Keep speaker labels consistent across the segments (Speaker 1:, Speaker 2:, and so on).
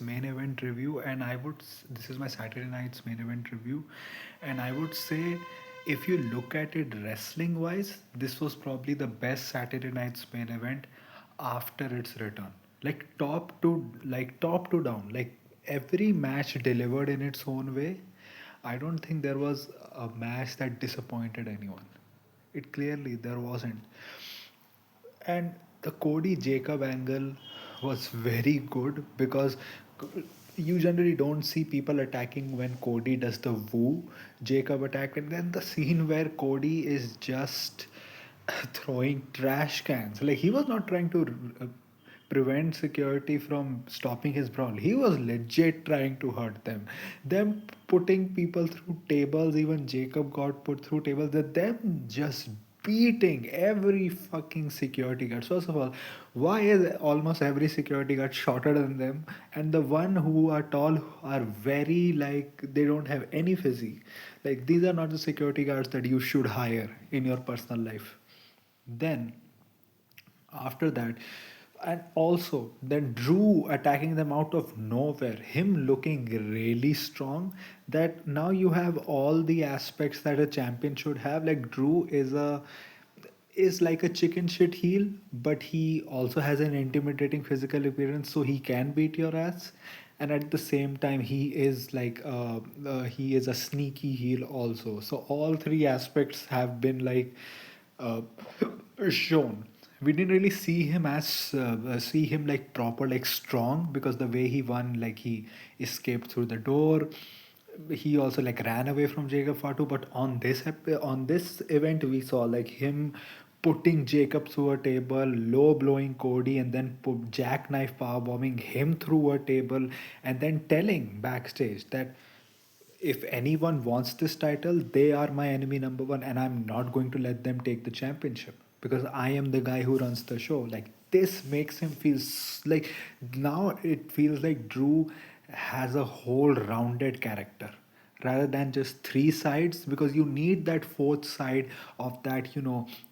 Speaker 1: main event review, and this is my Saturday night's main event review, and I would say, if you look at it wrestling wise, this was probably the best Saturday night's main event after its return. Top to down, like every match delivered in its own way. I don't think there was a match that disappointed anyone. It clearly there wasn't. And the Cody Jacob angle was very good because you generally don't see people attacking when Cody does the woo Jacob attack, and then the scene where Cody is just throwing trash cans. Like he was not trying to prevent security from stopping his brawl. He was legit trying to hurt them. Them putting people through tables, even Jacob got put through tables, that them just beating every fucking security guard. First of all, why is almost every security guard shorter than them? And the one who are tall are very like they don't have any physique. Like these are not the security guards that you should hire in your personal life. Then after that, and also then Drew attacking them out of nowhere, him looking really strong, that now you have all the aspects that a champion should have. Like Drew is like a chicken shit heel, but he also has an intimidating physical appearance, so he can beat your ass. And at the same time, he is a sneaky heel also. So all three aspects have been uh, shown. We didn't really see him like proper like strong, because the way he won, like he escaped through the door. He also like ran away from Jacob Fatu, but on this event we saw like him putting Jacob through a table, low blowing Cody, and then put jackknife power bombing him through a table, and then telling backstage that if anyone wants this title, they are my enemy number one, and I'm not going to let them take the championship because I am the guy who runs the show. Like, this makes him feel like now it feels like Drew has a whole rounded character rather than just three sides, because you need that fourth side of that,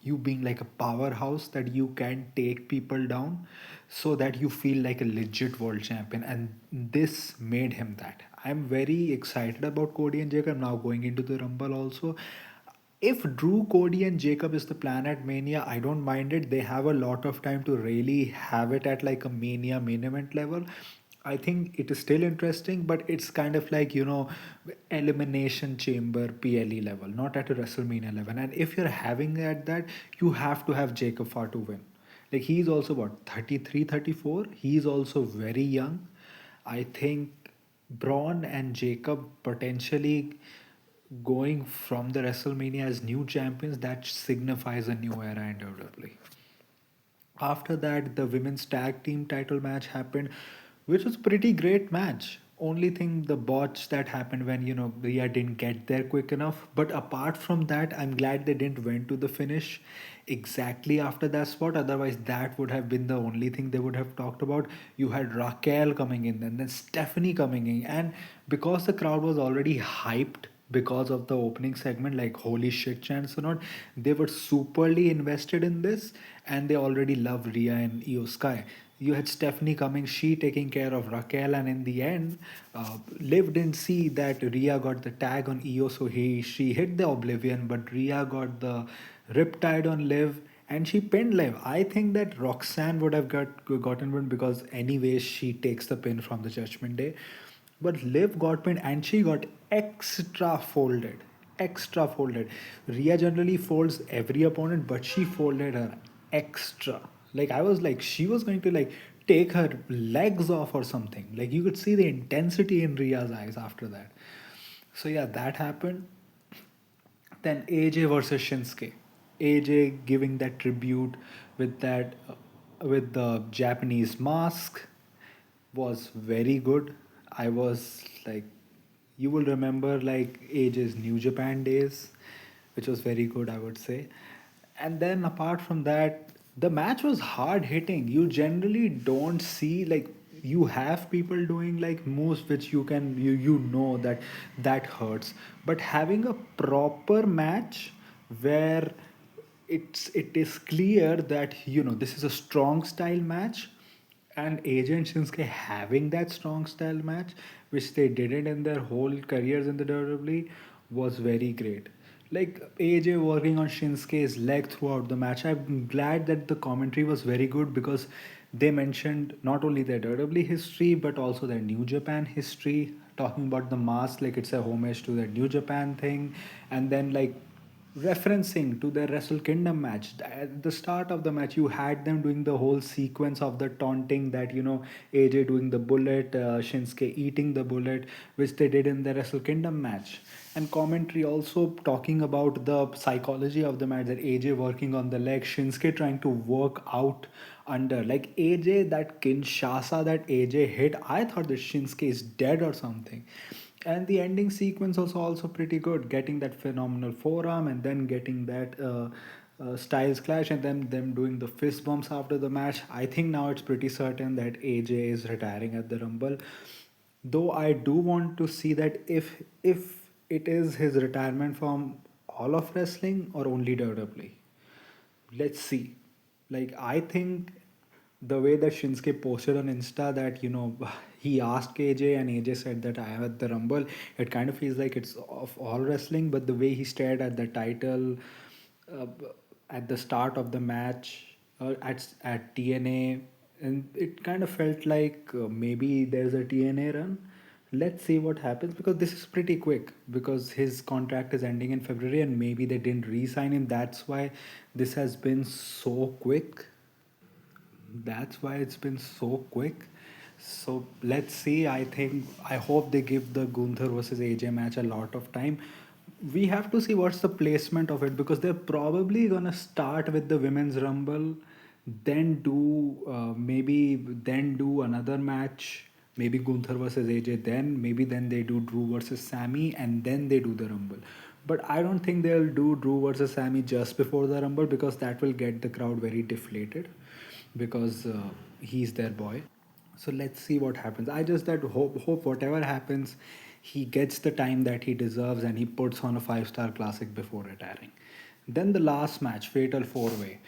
Speaker 1: you being like a powerhouse that you can take people down so that you feel like a legit world champion, and this made him that. I'm very excited about Cody and Jacob now going into the Rumble also. If Drew, Cody, and Jacob is the plan at Mania, I don't mind it. They have a lot of time to really have it at like a Mania main event level. I think it is still interesting, but it's kind of like, Elimination Chamber PLE level, not at a WrestleMania level. And if you're having it at that, you have to have Jacob Far to win. Like, he's also what, 33, 34? He's also very young. I think Braun and Jacob potentially going from the WrestleMania as new champions, that signifies a new era in WWE. After that, the women's tag team title match happened, which was a pretty great match. Only thing, the botch that happened when Rhea didn't get there quick enough. But apart from that, I'm glad they didn't went to the finish exactly after that spot. Otherwise, that would have been the only thing they would have talked about. You had Raquel coming in, and then Stephanie coming in, and because the crowd was already hyped because of the opening segment, like holy shit chants or not, they were superly invested in this, and they already love Rhea and Io Sky. You had Stephanie coming, she taking care of Raquel, and in the end, Liv didn't see that Rhea got the tag on Io, so she hit the Oblivion, but Rhea got the Riptide on Liv, and she pinned Liv. I think that Roxanne would have gotten one, because anyways she takes the pin from the Judgment Day. But Liv got pinned and she got extra folded. Extra folded. Rhea generally folds every opponent, but she folded her extra. Like, I was like, she was going to like take her legs off or something. Like, you could see the intensity in Rhea's eyes after that. So yeah, that happened. Then AJ versus Shinsuke. AJ giving that tribute with that with the Japanese mask was very good. I was like, you will remember like AJ's New Japan days, which was very good, I would say. And then apart from that, the match was hard hitting. You generally don't see like, you have people doing like moves which you know that hurts, but having a proper match where it is clear that this is a strong style match, And AJ and Shinsuke having that strong style match, which they didn't in their whole careers in the WWE, was very great. Like AJ working on Shinsuke's leg throughout the match. I'm glad that the commentary was very good because they mentioned not only their WWE history but also their New Japan history, talking about the mask like it's a homage to the New Japan thing, and then like referencing to their Wrestle Kingdom match. At the start of the match, you had them doing the whole sequence of the taunting that, AJ doing the bullet, Shinsuke eating the bullet, which they did in the Wrestle Kingdom match. And commentary also talking about the psychology of the match, that AJ working on the leg, Shinsuke trying to work out under. Like AJ, that Kinshasa that AJ hit, I thought that Shinsuke is dead or something. And the ending sequence was also pretty good, getting that phenomenal forearm and then getting that styles clash and then them doing the fist bumps after the match. I think now it's pretty certain that AJ is retiring at the Rumble, though I do want to see that if it is his retirement from all of wrestling or only WWE. Let's see. Like I think the way that Shinsuke posted on Insta that he asked AJ and AJ said that I am at the Rumble. It kind of feels like it's of all wrestling, but the way he stared at the title uh, at the start of the match at TNA, and it kind of felt like maybe there's a TNA run. Let's see what happens because this is pretty quick because his contract is ending in February and maybe they didn't re-sign him. That's why this has been so quick. That's why it's been so quick. So let's see. I hope they give the Gunther versus AJ match a lot of time. We have to see what's the placement of it because they're probably gonna start with the women's rumble, then do maybe then do another match, maybe Gunther versus AJ, then they do Drew versus Sammy, and then they do the rumble. But I don't think they'll do Drew versus Sammy just before the rumble because that will get the crowd very deflated because he's their boy. So let's see what happens. I just that hope whatever happens, he gets the time that he deserves and he puts on a 5-star classic before retiring. Then the last match, Fatal 4-Way.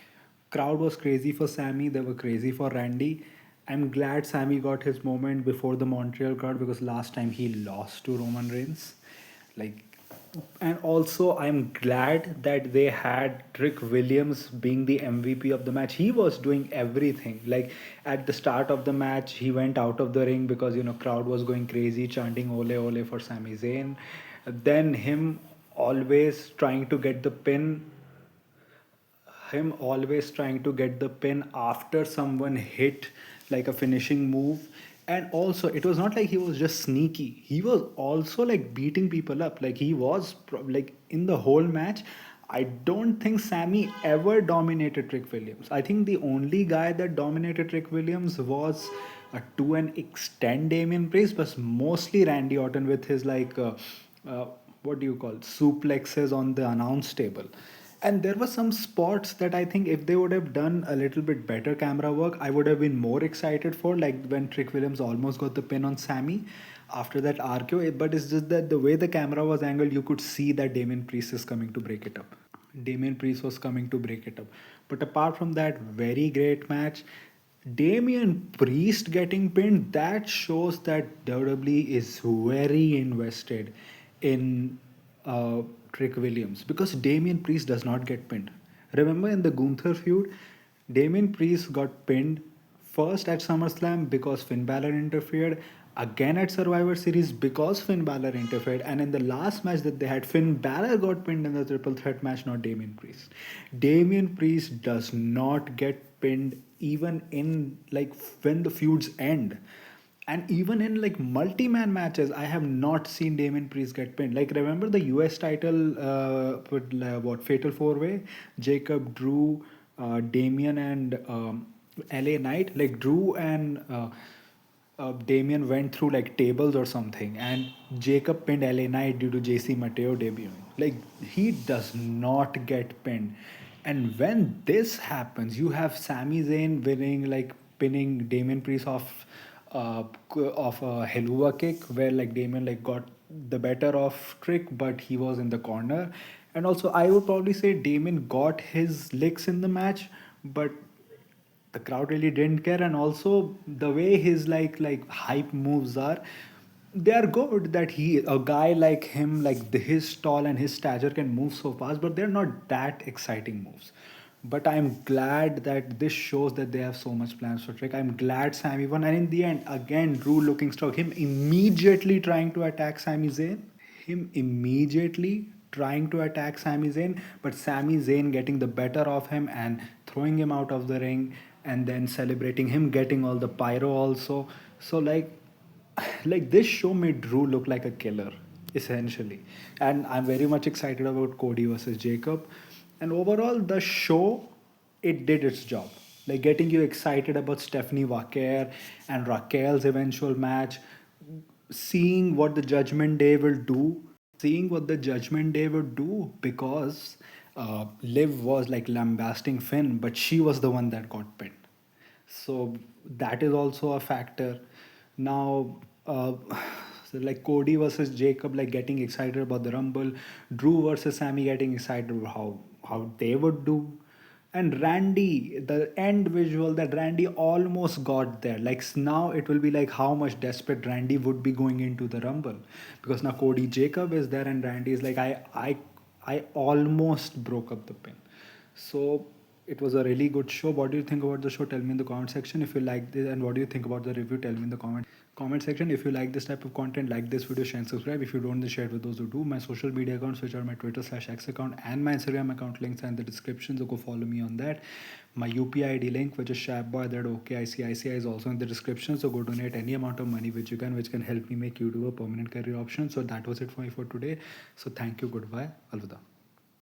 Speaker 1: Crowd was crazy for Sammy, they were crazy for Randy. I'm glad Sammy got his moment before the Montreal crowd because last time he lost to Roman Reigns. Like, and also I'm glad that they had Trick Williams being the MVP of the match. He was doing everything. Like at the start of the match, he went out of the ring because crowd was going crazy chanting "Ole Ole" for Sami Zayn. Then always trying to get the pin him always trying to get the pin after someone hit like a finishing move. And also it was not like he was just sneaky, he was also like beating people up. Like he was like in the whole match, I don't think Sammy ever dominated Trick Williams. I think the only guy that dominated Trick Williams was to an extent Damian Priest, but mostly Randy Orton with his uh, what do you call suplexes on the announce table. And there were some spots that I think if they would have done a little bit better camera work, I would have been more excited for, like when Trick Williams almost got the pin on Sammy after that RKO. But it's just that the way the camera was angled, you could see that Damien Priest is coming to break it up. Damien Priest was coming to break it up. But apart from that, very great match. Damien Priest getting pinned, that shows that WWE is very invested in Trick Williams because Damien Priest does not get pinned. Remember in the Gunther feud, Damien Priest got pinned first at SummerSlam because Finn Balor interfered, again at Survivor Series because Finn Balor interfered, and in the last match that they had, Finn Balor got pinned in the triple threat match, not Damien Priest. Damien Priest does not get pinned even in like when the feuds end. And even in like multi-man matches, I have not seen Damien Priest get pinned. Like remember the US title with what Fatal 4-Way, Jacob, Drew, Damien, and LA Knight. Like Drew and Damien went through like tables or something, and Jacob pinned LA Knight due to JC Mateo debuting. Like he does not get pinned, and when this happens, you have Sami Zayn winning, like pinning Damien Priest off of a Helluva kick, where like Damien like got the better of Trick, but he was in the corner. And also, I would probably say Damien got his licks in the match, but the crowd really didn't care. And also the way his like hype moves are, they are good, that he, a guy like him, like his tall and his stature, can move so fast, but they're not that exciting moves. But I'm glad that this shows that they have so much plans for Trick. I'm glad Sami won, and in the end, again, Drew looking strong, him immediately trying to attack Sami Zayn, Sami Zayn, but Sami Zayn getting the better of him and throwing him out of the ring, and then celebrating him getting all the pyro also. So like this show made Drew look like a killer essentially, and I'm very much excited about Cody versus Jacob. And overall, the show, it did its job, like getting you excited about Stephanie Vaquer and Raquel's eventual match, seeing what the Judgment Day will do, because Liv was like lambasting Finn, but she was the one that got pinned. So that is also a factor. Now, so like Cody versus Jacob, like getting excited about the Rumble, Drew versus Sammy, getting excited about how they would do, and Randy, the end visual that Randy almost got there. Like now, it will be like how much desperate Randy would be going into the Rumble, because now Cody Jacob is there and Randy is like, I almost broke up the pin. So it was a really good show. What do you think about the show? Tell me in the comment section if you like this, and what do you think about the review? Tell me in the comment section. If you like this type of content, like this video, share and subscribe. If you don't, then share it with those who do. My social media accounts, which are my Twitter/X account and my Instagram account, links are in the description, so go follow me on that. My UPI ID link, which is sharpboy@okicici, is also in the description, so go donate any amount of money which you can, which can help me make YouTube a permanent career option. So that was it for me for today. So thank you, goodbye, alvida.